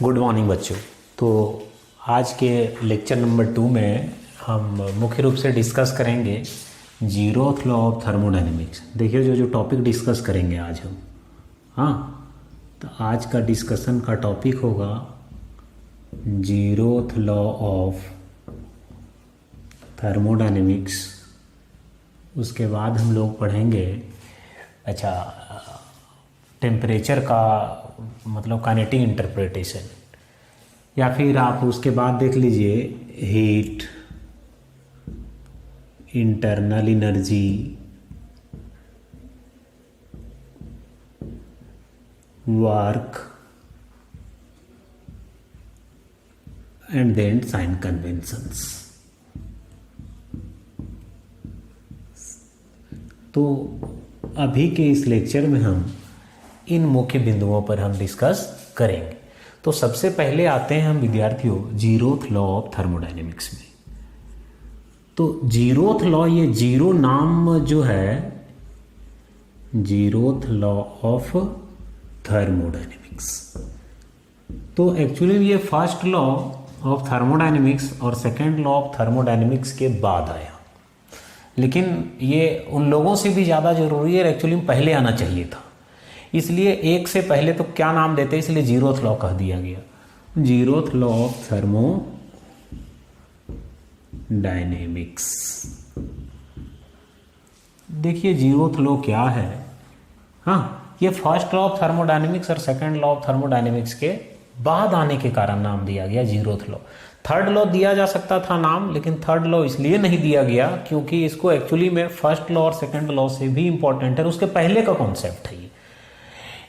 Good morning बच्चों। तो आज के लेक्चर नंबर 2 में हम मुख्य रूप से डिस्कस करेंगे जीरोथ लॉ ऑफ थर्मोडायनेमिक्स। देखिए जो टॉपिक डिस्कस करेंगे आज हम, हाँ, तो आज का डिस्कशन का टॉपिक होगा जीरोथ लॉ ऑफ थर्मोडायनेमिक्स। उसके बाद हम लोग पढ़ेंगे टेम्परेचर का मतलब काइनेटिक इंटरप्रिटेशन, या फिर आप उसके बाद देख लीजिए heat, internal energy, work and then sign conventions. तो अभी के इस लेक्चर में हम इन मुख्य बिंदुओं पर हम डिस्कस करेंगे। तो सबसे पहले आते हैं हम विद्यार्थियों जीरोथ लॉ ऑफ थर्मोडायनेमिक्स में। तो जीरोथ लॉ, ये जीरो नाम जो है जीरोथ लॉ ऑफ थर्मोडायनेमिक्स, तो एक्चुअली ये फर्स्ट लॉ ऑफ थर्मोडायनेमिक्स और सेकेंड लॉ ऑफ थर्मोडायनेमिक्स के बाद आया, लेकिन ये उन लोगों से भी ज़्यादा जरूरी है, एक्चुअली पहले आना चाहिए था। इसलिए एक से पहले तो क्या नाम देते, इसलिए जीरोथ लॉ कह दिया गया, जीरोथ लॉ ऑफ थर्मोडायनेमिक्स। देखिए जीरोथ लॉ क्या है। हाँ, ये फर्स्ट लॉ ऑफ थर्मोडायनेमिक्स और सेकंड लॉ ऑफ थर्मोडायनेमिक्स के बाद आने के कारण नाम दिया गया जीरोथ लॉ। थर्ड लॉ दिया जा सकता था नाम, लेकिन थर्ड लॉ इसलिए नहीं दिया गया क्योंकि इसको एक्चुअली में फर्स्ट लॉ और सेकंड लॉ से भी इंपॉर्टेंट है, उसके पहले का कॉन्सेप्ट है ये,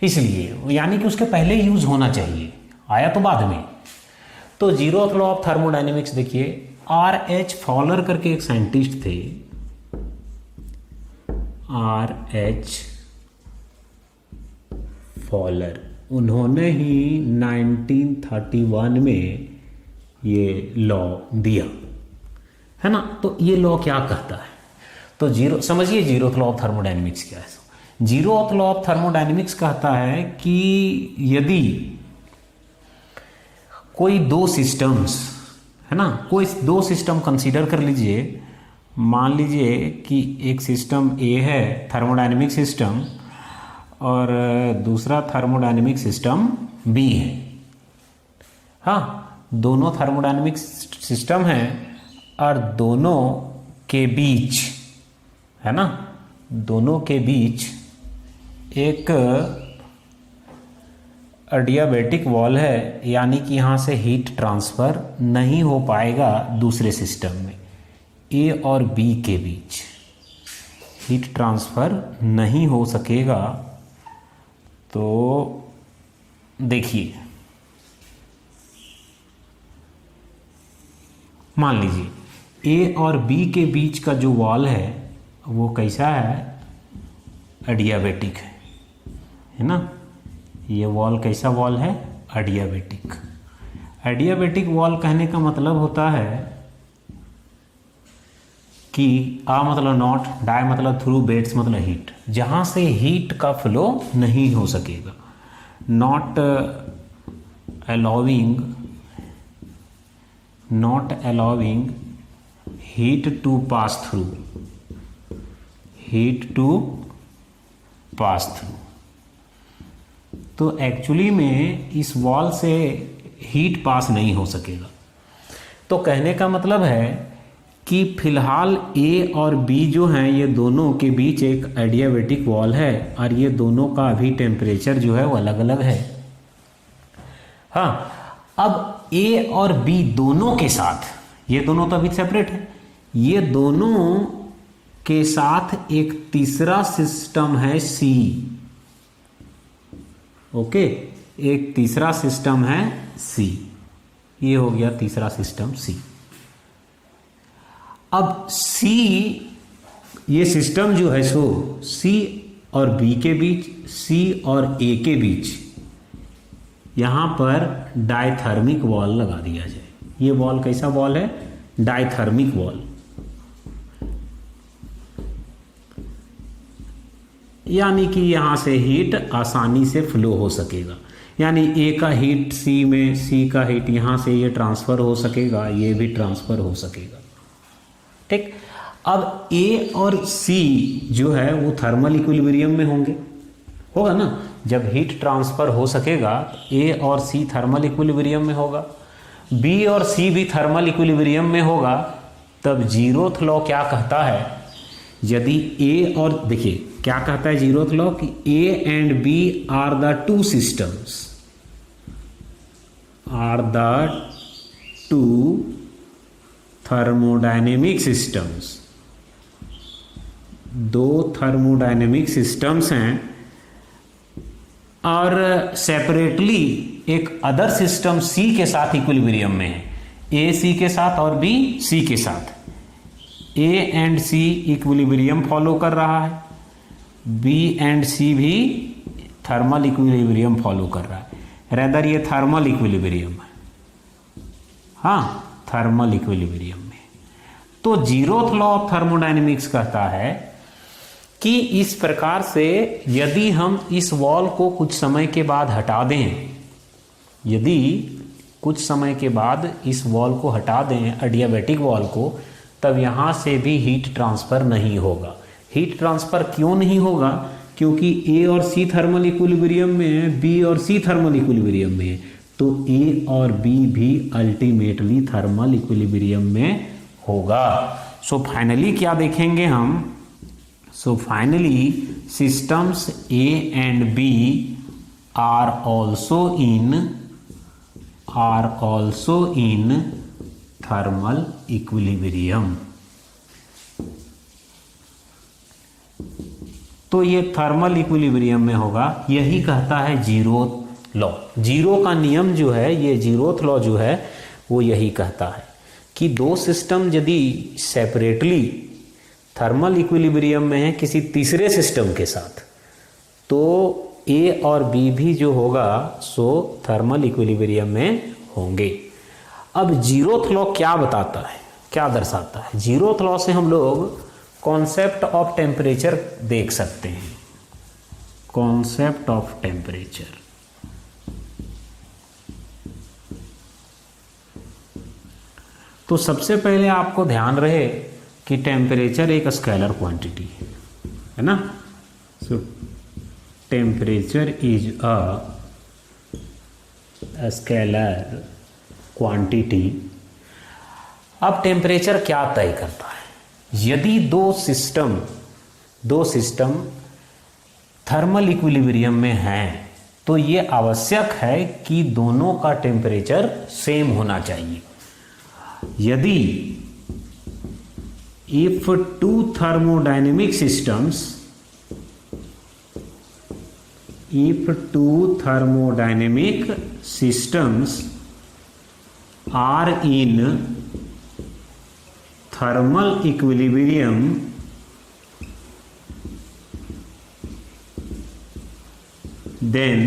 इसलिए यानी कि उसके पहले यूज होना चाहिए, आया तो बाद में। तो जीरोथ लॉ ऑफ थर्मोडायनेमिक्स देखिए, R.H. फॉलर करके एक साइंटिस्ट थे, R.H. फॉलर, उन्होंने ही 1931 में ये लॉ दिया है ना। तो ये लॉ क्या कहता है, तो समझिए जीरोथ लॉ ऑफ थर्मोडायनेमिक्स क्या है। जीरोथ लॉ ऑफ थर्मोडायनेमिक्स कहता है कि यदि कोई दो सिस्टम्स है ना, कोई दो सिस्टम कंसीडर कर लीजिए, मान लीजिए कि एक सिस्टम ए है थर्मोडायनेमिक सिस्टम और दूसरा थर्मोडायनेमिक सिस्टम बी है। हाँ, दोनों थर्मोडायनेमिक सिस्टम हैं और दोनों के बीच है ना, दोनों के बीच एक अडियाबैटिक वॉल है, यानी कि यहाँ से हीट ट्रांसफ़र नहीं हो पाएगा दूसरे सिस्टम में। ए और बी के बीच हीट ट्रांसफ़र नहीं हो सकेगा। तो देखिए, मान लीजिए ए और बी के बीच का जो वॉल है वो कैसा है, अडियाबैटिक है ना। ये वॉल कैसा वॉल है, अडियाबैटिक। अडियाबैटिक वॉल कहने का मतलब होता है कि आ मतलब नॉट, डाई मतलब थ्रू, बेड्स मतलब हीट, जहाँ से हीट का फ्लो नहीं हो सकेगा, not allowing heat to pass through, तो एक्चुअली में इस वॉल से हीट पास नहीं हो सकेगा। तो कहने का मतलब है कि फिलहाल ए और बी जो हैं ये दोनों के बीच एक एडियाबैटिक वॉल है और ये दोनों का अभी टेम्परेचर जो है वो अलग अलग है। हाँ, अब ए और बी दोनों के साथ, ये दोनों तो अभी सेपरेट है, ये दोनों के साथ एक तीसरा सिस्टम है सी। ओके, एक तीसरा सिस्टम है सी, ये हो गया तीसरा सिस्टम सी। अब सी, ये सिस्टम जो है सो सी और बी के बीच, सी और ए के बीच यहां पर डायथर्मिक वॉल लगा दिया जाए। ये वॉल कैसा वॉल है, डायथर्मिक वॉल। यानी कि यहाँ से हीट आसानी से फ्लो हो सकेगा। यानी ए का हीट सी में, सी का हीट यहाँ से ये ट्रांसफ़र हो सकेगा, ये भी ट्रांसफ़र हो सकेगा। ठीक, अब ए और सी जो है वो थर्मल इक्विलिब्रियम में होंगे, होगा ना। जब हीट ट्रांसफ़र हो सकेगा ए और सी थर्मल इक्विलिब्रियम में होगा, बी और सी भी थर्मल इक्विलिब्रियम में होगा, तब जीरोथ लॉ क्या कहता है, यदि ए और, देखिए क्या कहता है जीरोथ लॉ कि A and B are the two systems, are the two thermodynamic systems, दो थर्मोडायनेमिक सिस्टम्स हैं और सेपरेटली एक अदर सिस्टम सी के साथ इक्विलिब्रियम में है, ए सी के साथ और बी सी के साथ। A and C equilibrium follow कर रहा है, बी एंड सी भी थर्मल इक्विलिब्रियम फॉलो कर रहा है, रेदर ये थर्मल इक्विलिब्रियम है, हाँ थर्मल इक्विलिब्रियम में। तो जीरोथ लॉ ऑफ थर्मोडायनेमिक्स कहता है कि इस प्रकार से यदि हम इस वॉल को कुछ समय के बाद हटा दें, यदि कुछ समय के बाद इस वॉल को हटा दें, एडियाबैटिक वॉल को, तब यहाँ से भी हीट ट्रांसफ़र नहीं होगा। हीट ट्रांसफ़र क्यों नहीं होगा? क्योंकि ए और सी थर्मल इक्विलिब्रियम में है, बी और सी थर्मल इक्विलिब्रियम में है, तो ए और बी भी अल्टीमेटली थर्मल इक्विलिब्रियम में होगा। सो फाइनली क्या देखेंगे हम? So finally systems A and B are also in thermal equilibrium। तो ये थर्मल इक्विलिब्रियम में होगा, यही कहता है जीरोथ लॉ। जीरो का नियम जो है, ये जीरोथ लॉ जो है वो यही कहता है कि दो सिस्टम यदि सेपरेटली थर्मल इक्विलिब्रियम में है किसी तीसरे सिस्टम के साथ, तो ए और बी भी जो होगा सो थर्मल इक्विलिब्रियम में होंगे। अब जीरोथ लॉ क्या बताता है, क्या दर्शाता है? जीरोथ लॉ से हम लोग कॉन्सेप्ट ऑफ टेम्परेचर देख सकते हैं। कॉन्सेप्ट ऑफ टेम्परेचर, तो सबसे पहले आपको ध्यान रहे कि टेम्परेचर एक स्केलर क्वांटिटी है ना। सो temperature is a scalar quantity. अब टेम्परेचर क्या तय करता है? यदि दो सिस्टम थर्मल इक्विलिब्रियम में हैं, तो ये आवश्यक है कि दोनों का टेम्परेचर सेम होना चाहिए। यदि if two thermodynamic systems are in thermal equilibrium, then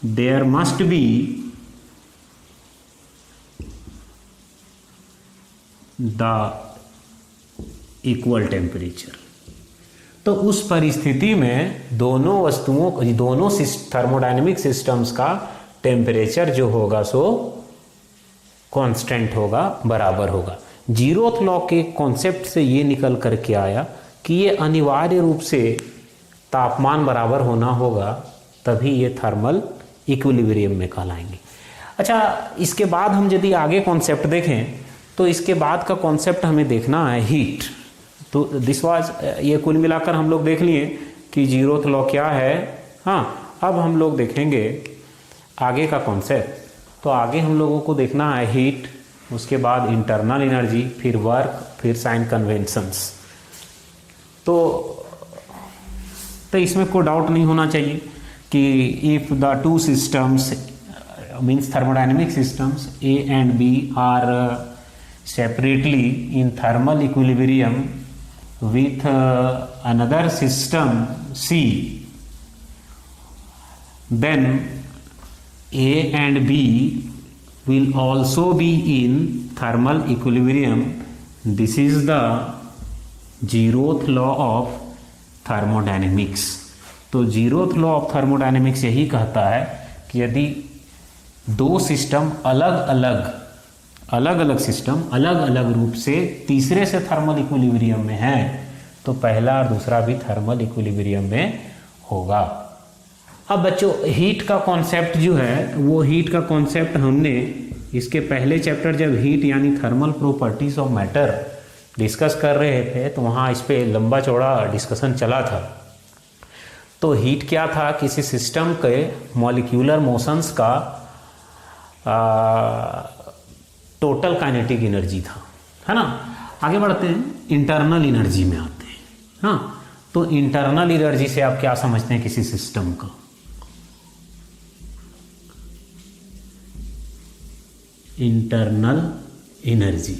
there must be the equal temperature। तो उस परिस्थिति में दोनों थर्मोडायनेमिक सिस्टम्स का टेम्परेचर जो होगा सो कांस्टेंट होगा, बराबर होगा। जीरोथ लॉ के कॉन्सेप्ट से ये निकल करके आया कि ये अनिवार्य रूप से तापमान बराबर होना होगा, तभी ये थर्मल इक्विलिब्रियम में कहलाएंगे। अच्छा, इसके बाद हम यदि आगे कॉन्सेप्ट देखें तो इसके बाद का कॉन्सेप्ट हमें देखना है हीट। तो दिस वाज, ये कुल मिलाकर हम लोग देख लिए कि जीरोथ लॉ क्या है। हाँ, अब हम लोग देखेंगे आगे का कॉन्सेप्ट। तो आगे हम लोगों को देखना है हीट, उसके बाद इंटरनल एनर्जी, फिर वर्क, फिर साइन कन्वेंशंस। तो इसमें कोई डाउट नहीं होना चाहिए कि if the two systems means thermodynamic systems A and B are separately in thermal equilibrium with another system C, then A and B will also be in thermal equilibrium. This is the zeroth law of thermodynamics। तो zeroth law of thermodynamics यही कहता है कि यदि दो system अलग अलग system अलग अलग रूप से तीसरे से थर्मल इक्विलिब्रियम में है तो पहला और दूसरा भी थर्मल इक्विलिब्रियम में होगा। अब बच्चों हीट का कॉन्सेप्ट जो है वो हीट का कॉन्सेप्ट हमने इसके पहले चैप्टर जब हीट यानी thermal properties of matter discuss कर रहे थे तो वहाँ इस पर लंबा चौड़ा डिस्कशन चला था। तो हीट क्या था, किसी सिस्टम के मॉलिक्यूलर मोशंस का टोटल काइनेटिक एनर्जी था, है ना। आगे बढ़ते हैं, इंटरनल एनर्जी में आते हैं। हाँ, तो इंटरनल एनर्जी से आप क्या समझते हैं किसी सिस्टम का? इंटरनल एनर्जी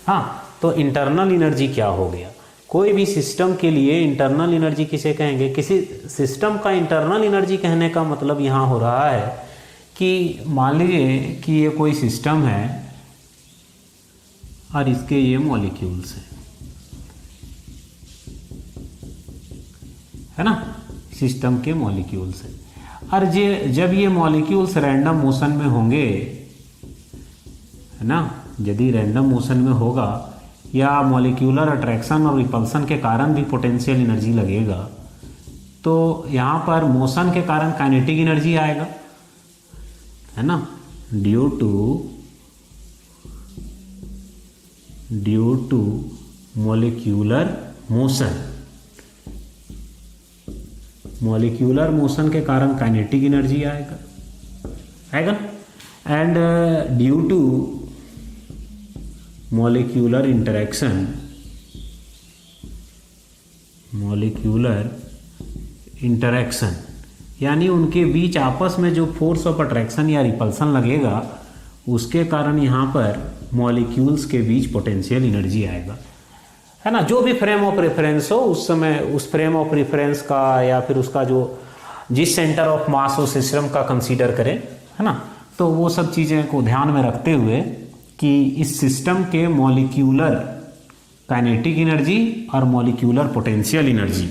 हाँ, तो इंटरनल एनर्जी क्या हो गया? कोई भी सिस्टम के लिए इंटरनल एनर्जी किसे कहेंगे? किसी सिस्टम का इंटरनल एनर्जी कहने का मतलब यहाँ हो रहा है कि मान लीजिए कि ये कोई सिस्टम है और इसके ये मॉलिक्यूल्स हैं, है ना, सिस्टम के मॉलिक्यूल्स हैं। और जब ये मॉलिक्यूल्स रैंडम मोशन में होंगे, है ना, यदि रैंडम मोशन में होगा या मॉलिक्यूलर अट्रैक्शन और रिपल्सन के कारण भी पोटेंशियल एनर्जी लगेगा, तो यहाँ पर मोशन के कारण काइनेटिक एनर्जी आएगा, है ना, due to molecular motion. Molecular motion के कारण काइनेटिक एनर्जी आएगा and due to molecular interaction यानी उनके बीच आपस में जो फोर्स ऑफ अट्रैक्शन या रिपल्सन लगेगा उसके कारण यहाँ पर मॉलिक्यूल्स के बीच पोटेंशियल एनर्जी आएगा, है ना। जो भी फ्रेम ऑफ रेफरेंस हो उस समय उस फ्रेम ऑफ रेफरेंस का या फिर उसका जो जिस सेंटर ऑफ मास हो सिस्टम का कंसीडर करें, है ना। तो वो सब चीज़ें को ध्यान में रखते हुए कि इस सिस्टम के मॉलिक्यूलर काइनेटिक एनर्जी और molecular potential energy,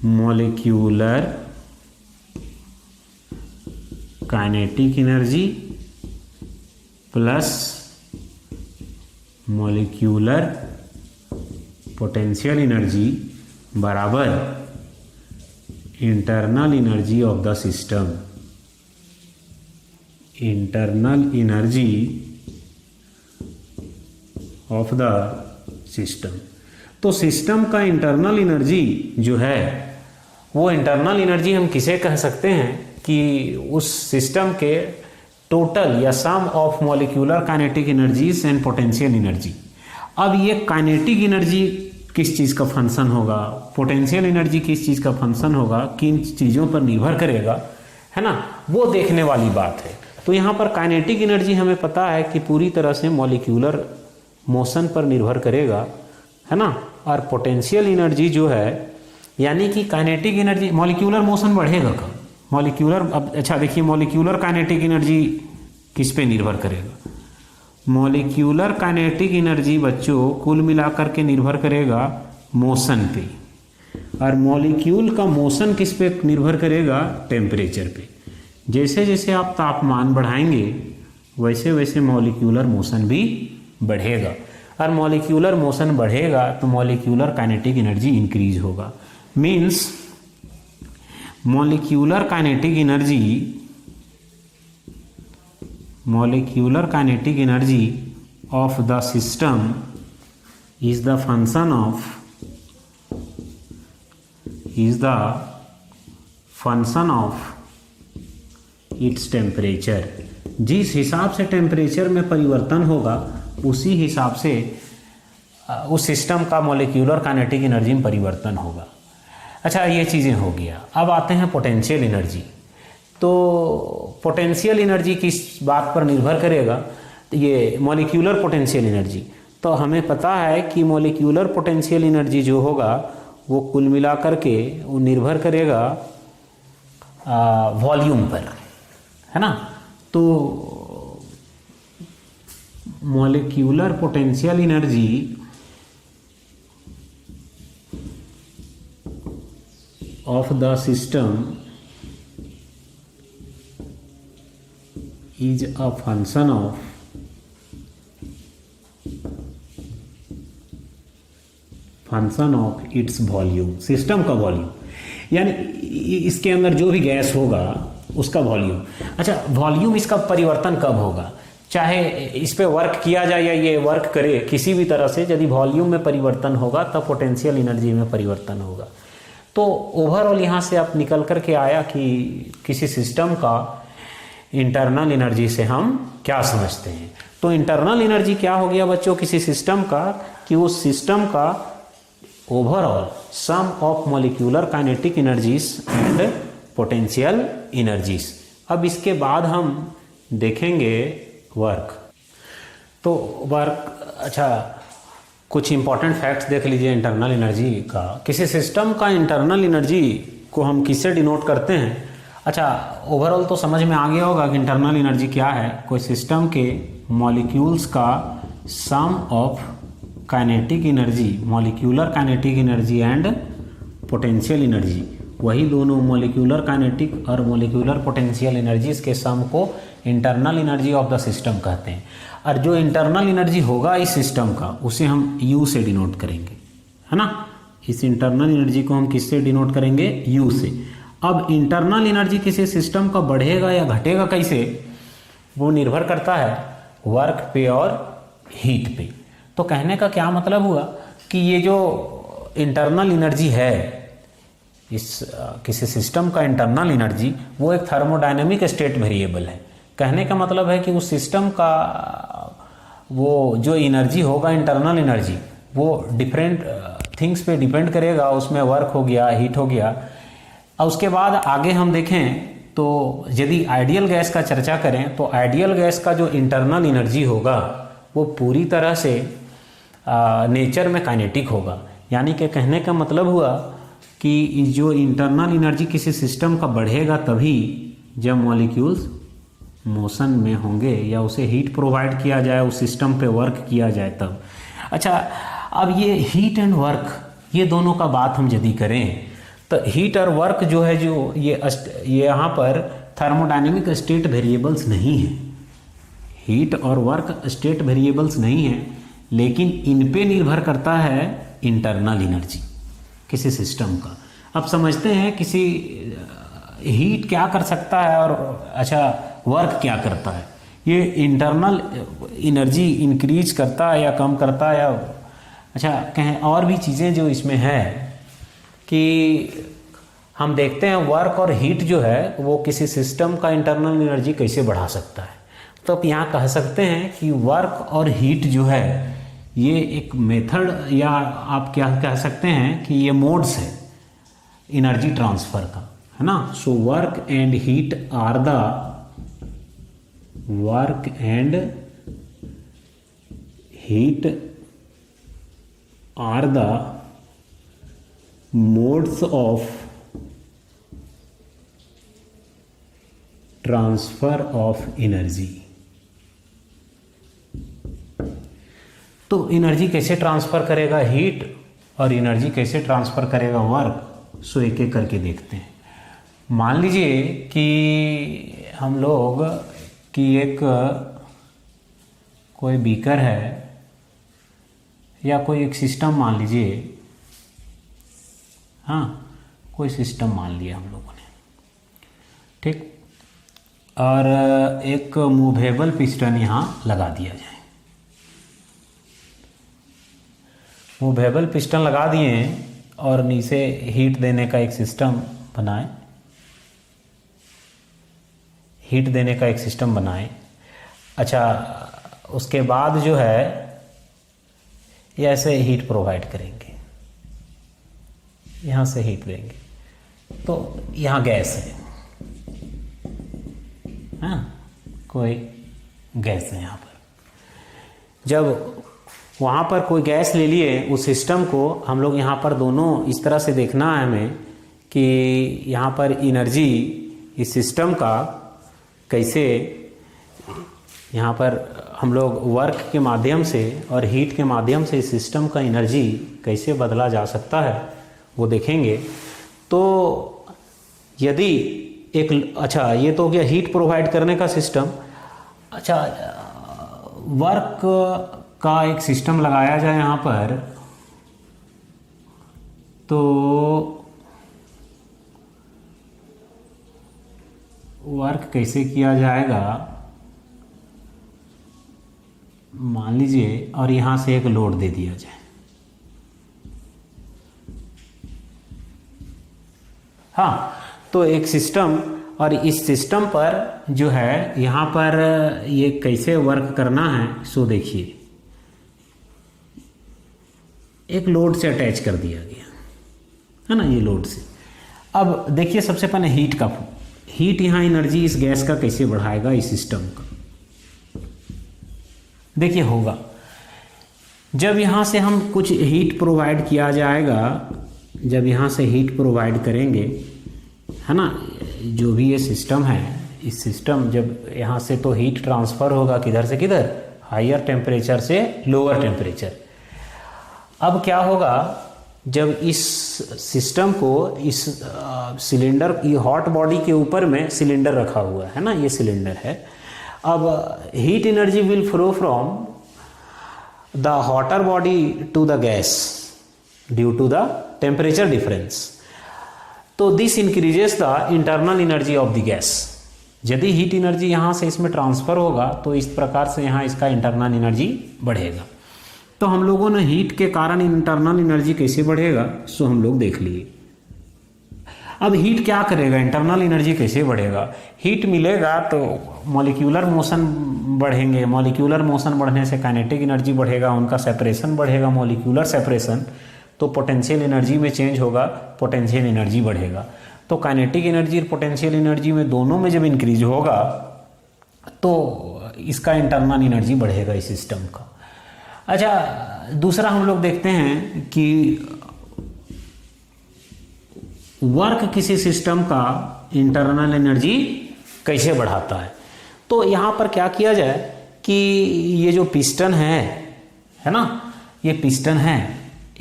molecular kinetic energy plus molecular potential energy बराबर internal energy of the system. Internal energy of the system. तो सिस्टम का इंटरनल एनर्जी जो है वो इंटरनल एनर्जी हम किसे कह सकते हैं कि उस सिस्टम के टोटल या sum of molecular kinetic energies and potential energy. अब ये काइनेटिक एनर्जी किस चीज़ का फंक्शन होगा, पोटेंशियल एनर्जी किस चीज़ का फंक्शन होगा, किन चीज़ों पर निर्भर करेगा, है ना, वो देखने वाली बात है। तो यहाँ पर काइनेटिक एनर्जी हमें पता है कि पूरी तरह से मॉलिक्यूलर मोशन पर निर्भर करेगा, है ना। और पोटेंशियल एनर्जी जो है यानी कि काइनेटिक एनर्जी, मॉलिक्यूलर मोशन बढ़ेगा कब? मॉलिक्यूलर, अब अच्छा देखिए, मॉलिक्यूलर काइनेटिक एनर्जी किस पे निर्भर करेगा? मॉलिक्यूलर काइनेटिक एनर्जी बच्चों कुल मिलाकर के निर्भर करेगा मोशन पे, और मॉलिक्यूल का मोशन किस पे निर्भर करेगा? टेम्परेचर पे। जैसे जैसे आप तापमान बढ़ाएंगे वैसे वैसे मॉलिक्यूलर मोशन भी बढ़ेगा, और मॉलिक्यूलर मोशन बढ़ेगा तो मॉलिक्यूलर काइनेटिक एनर्जी इंक्रीज होगा। Means molecular kinetic energy of the system is the function of its temperature। जिस हिसाब से टेम्परेचर में परिवर्तन होगा उसी हिसाब से उस सिस्टम का मॉलिक्यूलर काइनेटिक एनर्जी में परिवर्तन होगा। अच्छा, ये चीज़ें हो गया। अब आते हैं पोटेंशियल एनर्जी। तो पोटेंशियल एनर्जी किस बात पर निर्भर करेगा? ये मॉलिक्यूलर पोटेंशियल एनर्जी। तो हमें पता है कि मॉलिक्यूलर पोटेंशियल एनर्जी जो होगा वो कुल मिलाकर के वो निर्भर करेगा वॉल्यूम पर, है ना। तो molecular potential energy of the system is a function of its volume, system का वॉल्यूम, यानी इसके अंदर जो भी गैस होगा उसका वॉल्यूम। अच्छा, वॉल्यूम इसका परिवर्तन कब होगा, चाहे इस पे वर्क किया जाए या ये वर्क करे, किसी भी तरह से यदि वॉल्यूम में परिवर्तन होगा तब पोटेंशियल एनर्जी में परिवर्तन होगा। तो ओवरऑल यहाँ से आप निकल कर के आया कि किसी सिस्टम का इंटरनल एनर्जी से हम क्या समझते हैं। तो इंटरनल एनर्जी क्या हो गया बच्चों किसी सिस्टम का, कि उस सिस्टम का overall sum of molecular kinetic energies and potential energies. अब इसके बाद हम देखेंगे वर्क। तो वर्क, अच्छा कुछ इंपॉर्टेंट फैक्ट्स देख लीजिए इंटरनल एनर्जी का। किसी सिस्टम का इंटरनल एनर्जी को हम किससे डिनोट करते हैं। अच्छा, ओवरऑल तो समझ में आ गया होगा कि इंटरनल एनर्जी क्या है, कोई सिस्टम के मॉलिक्यूल्स का sum of kinetic energy, molecular kinetic energy and potential energy, वही दोनों मॉलिक्यूलर काइनेटिक और मॉलिक्यूलर पोटेंशियल एनर्जीज के सम को internal energy of the system कहते हैं। और जो इंटरनल एनर्जी होगा इस सिस्टम का उसे हम U से डिनोट करेंगे, है ना। इस इंटरनल एनर्जी को हम किससे डिनोट करेंगे, U से। अब इंटरनल एनर्जी किसी सिस्टम का बढ़ेगा या घटेगा कैसे, वो निर्भर करता है वर्क पे और हीट पे। तो कहने का क्या मतलब हुआ कि ये जो इंटरनल एनर्जी है इस किसी सिस्टम का इंटरनल एनर्जी, वो एक थर्मोडायनेमिक स्टेट वेरिएबल है। कहने का मतलब है कि उस सिस्टम का वो जो एनर्जी होगा इंटरनल एनर्जी, वो डिफरेंट थिंग्स पे डिपेंड करेगा। उसमें वर्क हो गया, हीट हो गया। और उसके बाद आगे हम देखें तो यदि आइडियल गैस का चर्चा करें तो आइडियल गैस का जो इंटरनल एनर्जी होगा वो पूरी तरह से नेचर में काइनेटिक होगा। यानी कि कहने का मतलब हुआ कि जो इंटरनल एनर्जी किसी सिस्टम का बढ़ेगा तभी जब मॉलिक्यूल्स मोशन में होंगे या उसे हीट प्रोवाइड किया जाए, उस सिस्टम पे वर्क किया जाए तब। अच्छा, अब ये हीट एंड वर्क, ये दोनों का बात हम यदि करें तो हीट और वर्क जो है, जो ये यहाँ पर थर्मोडायनेमिक स्टेट वेरिएबल्स नहीं है। हीट और वर्क स्टेट वेरिएबल्स नहीं है, लेकिन इन पे निर्भर करता है इंटरनल एनर्जी किसी सिस्टम का। अब समझते हैं किसी हीट क्या कर सकता है और अच्छा वर्क क्या करता है। ये इंटरनल एनर्जी इंक्रीज करता है या कम करता है, या अच्छा कहें और भी चीज़ें जो इसमें है कि हम देखते हैं वर्क और हीट जो है वो किसी सिस्टम का इंटरनल एनर्जी कैसे बढ़ा सकता है। तो अब यहाँ कह सकते हैं कि वर्क और हीट जो है ये एक मेथड, या आप क्या कह सकते हैं कि ये मोड्स है एनर्जी ट्रांसफ़र का, है ना। So work and heat are the modes of transfer of energy। तो एनर्जी कैसे ट्रांसफ़र करेगा हीट और एनर्जी कैसे ट्रांसफ़र करेगा वर्क, सो एक एक करके देखते हैं। मान लीजिए कि हम लोग कि एक कोई बीकर है या कोई एक सिस्टम मान लीजिए, हाँ कोई सिस्टम मान लिया हम लोगों ने, ठीक। और एक मूवेबल पिस्टन यहाँ लगा दिया जाए। मूवेबल पिस्टन लगा दिए और नीचे हीट देने का एक सिस्टम बनाए, हीट देने का एक सिस्टम बनाए। अच्छा, उसके बाद जो है ये ऐसे हीट प्रोवाइड करेंगे, यहाँ से हीट देंगे, तो यहाँ गैस है, हाँ कोई गैस है यहाँ पर। जब वहाँ पर कोई गैस ले लिए, उस सिस्टम को हम लोग यहाँ पर दोनों इस तरह से देखना है हमें कि यहाँ पर एनर्जी इस सिस्टम का कैसे यहाँ पर हम लोग वर्क के माध्यम से और हीट के माध्यम से सिस्टम का एनर्जी कैसे बदला जा सकता है वो देखेंगे। तो यदि अच्छा ये तो हो गया हीट प्रोवाइड करने का सिस्टम। अच्छा वर्क का एक सिस्टम लगाया जाए यहाँ पर, तो वर्क कैसे किया जाएगा, मान लीजिए और यहाँ से एक लोड दे दिया जाए। हाँ, तो एक सिस्टम, और इस सिस्टम पर जो है यहाँ पर ये कैसे वर्क करना है सो देखिए, एक लोड से अटैच कर दिया गया है ना, ये लोड से। अब देखिए सबसे पहले हीट यहाँ एनर्जी इस गैस का कैसे बढ़ाएगा इस सिस्टम का। देखिए होगा जब यहाँ से हम कुछ हीट प्रोवाइड किया जाएगा, जब यहाँ से हीट प्रोवाइड करेंगे है ना, जो भी ये सिस्टम है, इस सिस्टम जब यहाँ से तो हीट ट्रांसफ़र होगा किधर से किधर, हायर टेम्परेचर से लोअर टेम्परेचर। अब क्या होगा, जब इस सिस्टम को इस सिलेंडर, ये हॉट बॉडी के ऊपर में सिलेंडर रखा हुआ है ना, ये सिलेंडर है। अब heat energy will flow from the hotter body to the gas due to the temperature difference. तो this increases the internal energy of the gas. यदि हीट एनर्जी यहाँ से इसमें ट्रांसफ़र होगा तो इस प्रकार से यहाँ इसका इंटरनल एनर्जी बढ़ेगा। तो हम लोगों ने हीट के कारण इंटरनल एनर्जी कैसे बढ़ेगा सो हम लोग देख लिए। अब हीट क्या करेगा, इंटरनल एनर्जी कैसे बढ़ेगा, हीट मिलेगा तो मॉलिक्यूलर मोशन बढ़ेंगे, मॉलिक्यूलर मोशन बढ़ने से काइनेटिक एनर्जी बढ़ेगा, उनका सेपरेशन बढ़ेगा, मॉलिक्यूलर सेपरेशन, तो पोटेंशियल एनर्जी में चेंज होगा, पोटेंशियल एनर्जी बढ़ेगा। तो काइनेटिक एनर्जी और पोटेंशियल एनर्जी में दोनों में जब इंक्रीज होगा तो इसका इंटरनल एनर्जी बढ़ेगा इस सिस्टम का। अच्छा दूसरा हम लोग देखते हैं कि वर्क किसी सिस्टम का इंटरनल एनर्जी कैसे बढ़ाता है। तो यहाँ पर क्या किया जाए कि ये जो पिस्टन है ना, ये पिस्टन है,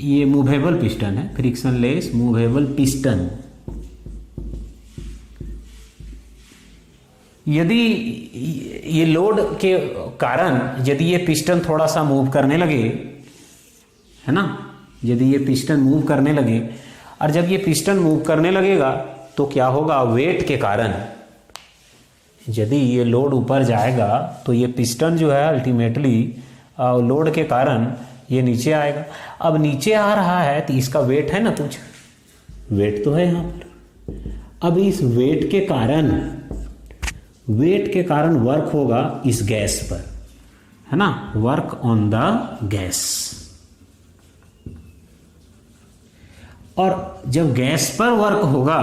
ये मूवेबल पिस्टन है, फ्रिक्शनलेस मूवेबल पिस्टन। यदि ये लोड के कारण यदि ये पिस्टन थोड़ा सा मूव करने लगे है ना, यदि ये पिस्टन मूव करने लगे, और जब ये पिस्टन मूव करने लगेगा तो क्या होगा, वेट के कारण यदि ये लोड ऊपर जाएगा तो ये पिस्टन जो है अल्टीमेटली लोड के कारण ये नीचे आएगा। अब नीचे आ रहा है तो इसका वेट है ना, कुछ वेट तो है यहाँ पर। अब इस वेट के कारण वर्क होगा इस गैस पर, है ना, वर्क ऑन द गैस। और जब गैस पर वर्क होगा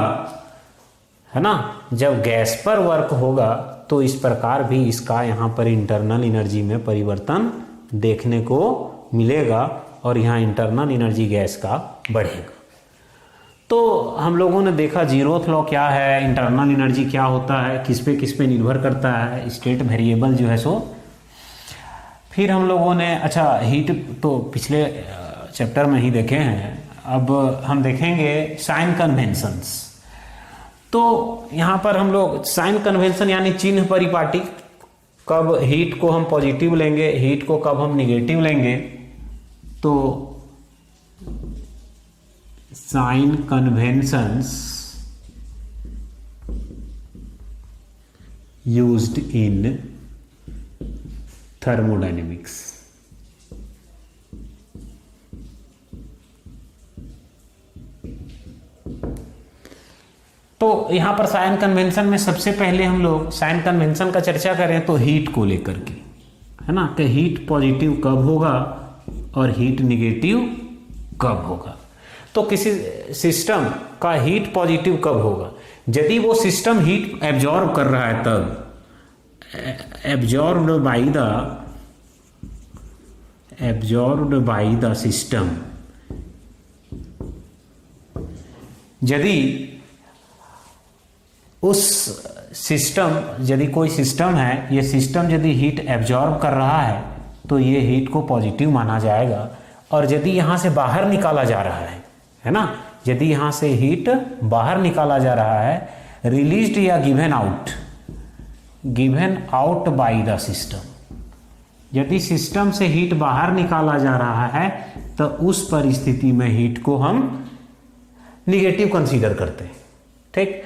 है ना, जब गैस पर वर्क होगा तो इस प्रकार भी इसका यहाँ पर इंटरनल एनर्जी में परिवर्तन देखने को मिलेगा और यहाँ इंटरनल एनर्जी गैस का बढ़ेगा। तो हम लोगों ने देखा जीरोथ लॉ क्या है, इंटरनल एनर्जी क्या होता है, किस पे निर्भर करता है, स्टेट वेरिएबल जो है सो। फिर हम लोगों ने अच्छा हीट तो पिछले चैप्टर में ही देखे हैं, अब हम देखेंगे साइन कन्वेंशंस। तो यहाँ पर हम लोग साइन कन्वेंशन यानी चिन्ह परिपाटी, कब हीट को हम पॉजिटिव लेंगे, हीट को कब हम निगेटिव लेंगे। तो sign conventions used in thermodynamics. तो यहां पर साइन कन्वेंशन में सबसे पहले हम लोग साइन कन्वेंशन का चर्चा करें तो हीट को लेकर के, है ना, कि हीट पॉजिटिव कब होगा और हीट निगेटिव कब होगा। तो किसी सिस्टम का हीट पॉजिटिव कब होगा, यदि वो सिस्टम हीट एब्जॉर्ब कर रहा है तब, एब्जॉर्ब्ड बाय द सिस्टम। यदि उस सिस्टम, यदि कोई सिस्टम है, ये सिस्टम यदि हीट एब्जॉर्ब कर रहा है तो ये हीट को पॉजिटिव माना जाएगा। और यदि यहाँ से बाहर निकाला जा रहा है ना, यदि यहाँ से हीट बाहर निकाला जा रहा है, रिलीज्ड या given out by the system, यदि सिस्टम से हीट बाहर निकाला जा रहा है तो उस परिस्थिति में हीट को हम निगेटिव कंसीडर करते हैं। ठीक,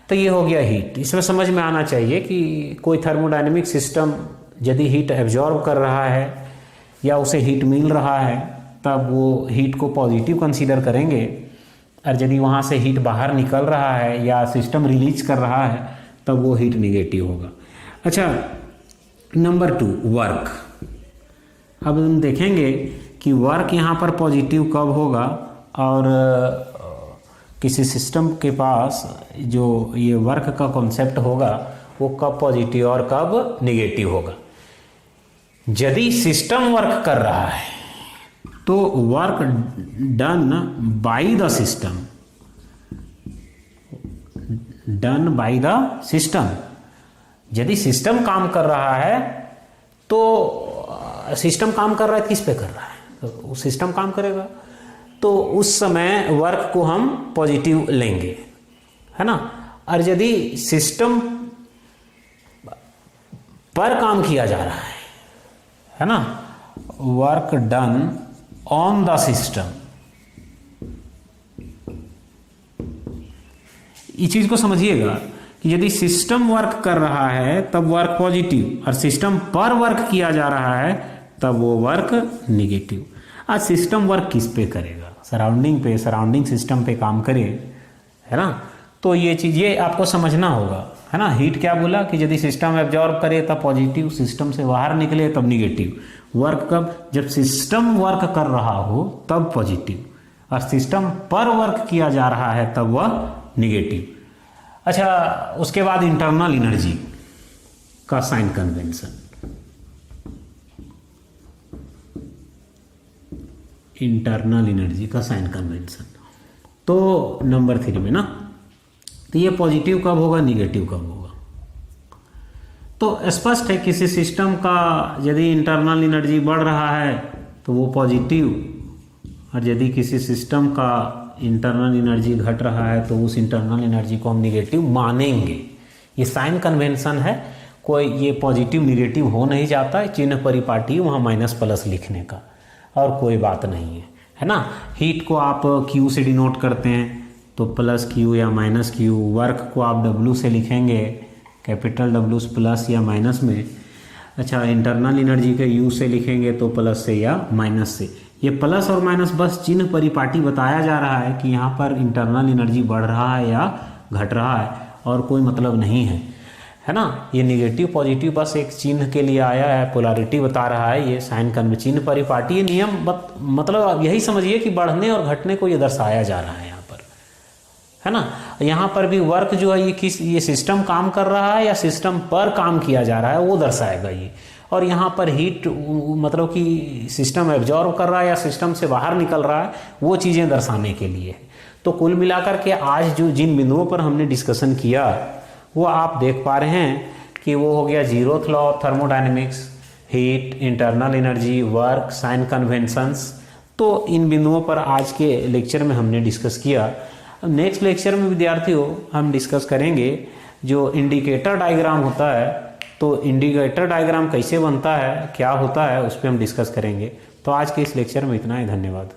तो ये हो गया हीट। इसमें समझ में आना चाहिए कि कोई थर्मोडायनेमिक सिस्टम यदि हीट एब्जॉर्ब कर रहा है या उसे हीट मिल रहा है तब वो हीट को पॉजिटिव कंसीडर करेंगे, और यदि वहाँ से हीट बाहर निकल रहा है या सिस्टम रिलीज कर रहा है तब वो हीट निगेटिव होगा। अच्छा, नंबर 2 वर्क। अब हम देखेंगे कि वर्क यहाँ पर पॉजिटिव कब होगा और किसी सिस्टम के पास जो ये वर्क का कॉन्सेप्ट होगा वो कब पॉजिटिव और कब निगेटिव होगा। यदि सिस्टम वर्क कर रहा है तो work done by the system, done by the system, यदि सिस्टम काम कर रहा है तो सिस्टम काम कर रहा है, किस पे कर रहा है, तो सिस्टम काम करेगा, तो उस समय वर्क को हम पॉजिटिव लेंगे, है ना। और यदि सिस्टम पर काम किया जा रहा है ना, work done on the system, इस चीज को समझिएगा कि यदि सिस्टम वर्क कर रहा है तब वर्क पॉजिटिव, और सिस्टम पर वर्क किया जा रहा है तब वो वर्क निगेटिव। आज सिस्टम वर्क किस पे करेगा, सराउंडिंग पे, सराउंडिंग सिस्टम पे काम करे, है ना। तो ये चीज ये आपको समझना होगा, है ना। हीट क्या बोला कि यदि सिस्टम एब्जॉर्ब करे तब पॉजिटिव, सिस्टम से बाहर निकले तब निगेटिव। वर्क कब, जब सिस्टम वर्क कर रहा हो तब पॉजिटिव, और सिस्टम पर वर्क किया जा रहा है तब वह निगेटिव। अच्छा, उसके बाद इंटरनल एनर्जी का साइन कन्वेंशन, इंटरनल एनर्जी का साइन कन्वेंशन तो नंबर 3 में ना, तो ये पॉजिटिव कब होगा, निगेटिव कब होगा। तो स्पष्ट है किसी सिस्टम का यदि इंटरनल एनर्जी बढ़ रहा है तो वो पॉजिटिव, और यदि किसी सिस्टम का इंटरनल एनर्जी घट रहा है तो उस इंटरनल एनर्जी को हम निगेटिव मानेंगे। ये साइन कन्वेंशन है, कोई ये पॉजिटिव निगेटिव हो नहीं जाता है, चिन्ह परिपाटी वहाँ माइनस प्लस लिखने का, और कोई बात नहीं है ना। हीट को आप Q से डिनोट करते हैं तो प्लस Q या माइनस Q, वर्क को आप W से लिखेंगे, कैपिटल W प्लस या माइनस में। अच्छा, इंटरनल एनर्जी के U से लिखेंगे तो प्लस से या माइनस से। ये प्लस और माइनस बस चिन्ह परिपाटी बताया जा रहा है कि यहाँ पर इंटरनल एनर्जी बढ़ रहा है या घट रहा है, और कोई मतलब नहीं है ना। ये निगेटिव पॉजिटिव बस एक चिन्ह के लिए आया है, पोलैरिटी बता रहा है, ये साइन कन्वेंशन चिन्ह परिपाटी, ये नियम मतलब यही समझिए कि बढ़ने और घटने को ये दर्शाया जा रहा है यहाँ पर, है ना। यहाँ पर भी वर्क जो है ये सिस्टम काम कर रहा है या सिस्टम पर काम किया जा रहा है वो दर्शाएगा ये। और यहाँ पर हीट मतलब कि सिस्टम एब्जॉर्ब कर रहा है या सिस्टम से बाहर निकल रहा है, वो चीज़ें दर्शाने के लिए। तो कुल मिलाकर के आज जो जिन बिंदुओं पर हमने डिस्कशन किया वो आप देख पा रहे हैं कि वो हो गया zeroth law of thermodynamics, heat, internal energy, work, sign conventions. तो इन बिंदुओं पर आज के लेक्चर में हमने डिस्कस किया। नेक्स्ट लेक्चर में विद्यार्थियों हम डिस्कस करेंगे जो इंडिकेटर डायग्राम होता है, तो इंडिकेटर डायग्राम कैसे बनता है, क्या होता है, उस पर हम डिस्कस करेंगे। तो आज के इस लेक्चर में इतना ही, धन्यवाद।